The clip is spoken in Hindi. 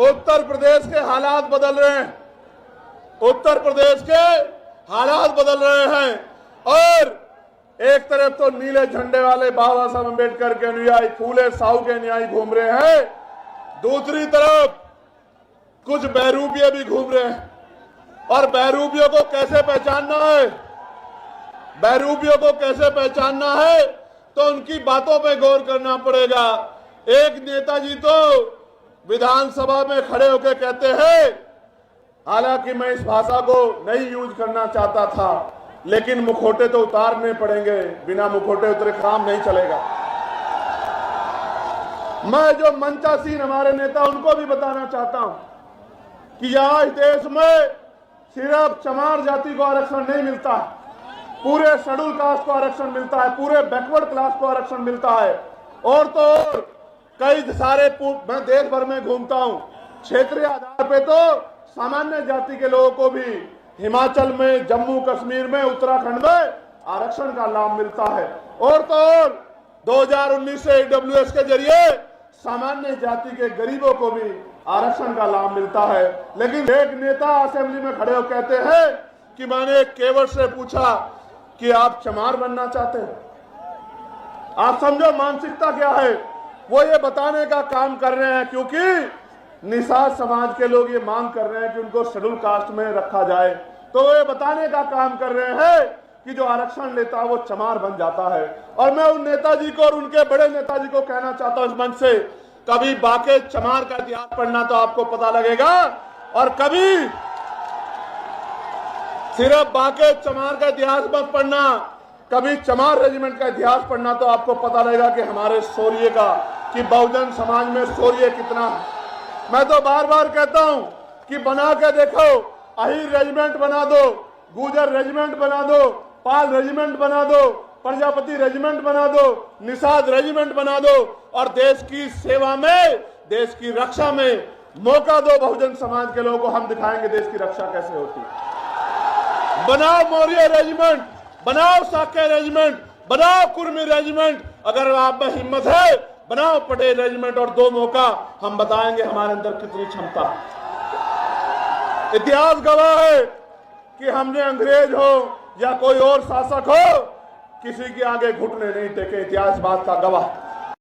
उत्तर प्रदेश के हालात बदल रहे हैं, उत्तर प्रदेश के हालात बदल रहे हैं। और एक तरफ तो नीले झंडे वाले बाबा साहब अम्बेडकर के अनुयायी, फूले साहू के अनुयायी घूम रहे हैं, दूसरी तरफ कुछ बहरूपिये भी घूम रहे हैं। और बहरूपियों को कैसे पहचानना है, बहरूपियों को कैसे पहचानना है, तो उनकी बातों पे गौर करना पड़ेगा। एक नेताजी तो विधानसभा में खड़े होकर कहते हैं, हालांकि मैं इस भाषा को नहीं यूज करना चाहता था, लेकिन मुखौटे तो उतारने पड़ेंगे, बिना मुखौटे उतरे काम नहीं चलेगा। मैं जो मंचासीन हमारे नेता उनको भी बताना चाहता हूं कि आज देश में सिर्फ चमार जाति को आरक्षण नहीं मिलता, पूरे शेड्यूल कास्ट को आरक्षण मिलता है, पूरे बैकवर्ड क्लास को आरक्षण मिलता है। और तो और कई सारे, मैं देश भर में घूमता हूं, क्षेत्रीय आधार पे तो सामान्य जाति के लोगों को भी हिमाचल में, जम्मू कश्मीर में, उत्तराखंड में आरक्षण का लाभ मिलता है। और तो और 2019 से ईडब्ल्यूएस के जरिए सामान्य जाति के गरीबों को भी आरक्षण का लाभ मिलता है। लेकिन एक नेता असेंबली में खड़े हो कहते हैं कि मैंने एक केवट से पूछा कि आप चमार बनना चाहते हैं। आप समझो मानसिकता क्या है, वो ये बताने का काम कर रहे हैं, क्योंकि निषाद समाज के लोग ये मांग कर रहे हैं कि उनको शेड्यूल कास्ट में रखा जाए, तो वो ये बताने का काम कर रहे हैं कि जो आरक्षण लेता है वो चमार बन जाता है। और मैं उन नेताजी को और उनके बड़े नेताजी को कहना चाहता हूं इस मंच से, कभी बाके चमार का इतिहास पढ़ना तो आपको पता लगेगा, और कभी सिर्फ बाके चमार का इतिहास मत पढ़ना, कभी चमार रेजिमेंट का इतिहास पढ़ना तो आपको पता लगेगा कि हमारे शौर्य का, कि बहुजन समाज में शौर्य कितना है। मैं तो बार बार कहता हूं कि बना के देखो, अहीर रेजिमेंट बना दो, गुजर रेजिमेंट बना दो, पाल रेजिमेंट बना दो, प्रजापति रेजिमेंट बना दो, निषाद रेजिमेंट बना दो, और देश की सेवा में, देश की रक्षा में मौका दो बहुजन समाज के लोगों को, हम दिखाएंगे देश की रक्षा कैसे होती है। बनाओ मौर्य रेजिमेंट, बनाओ साके रेजिमेंट, बनाओ कुर्मी रेजिमेंट, अगर आप में हिम्मत है बनाओ पटेल रेजिमेंट, और दो मौका, हम बताएंगे हमारे अंदर कितनी क्षमता। इतिहास गवाह है कि हमने अंग्रेज हो या कोई और शासक हो, किसी के आगे घुटने नहीं टेके, इतिहास बात का गवाह।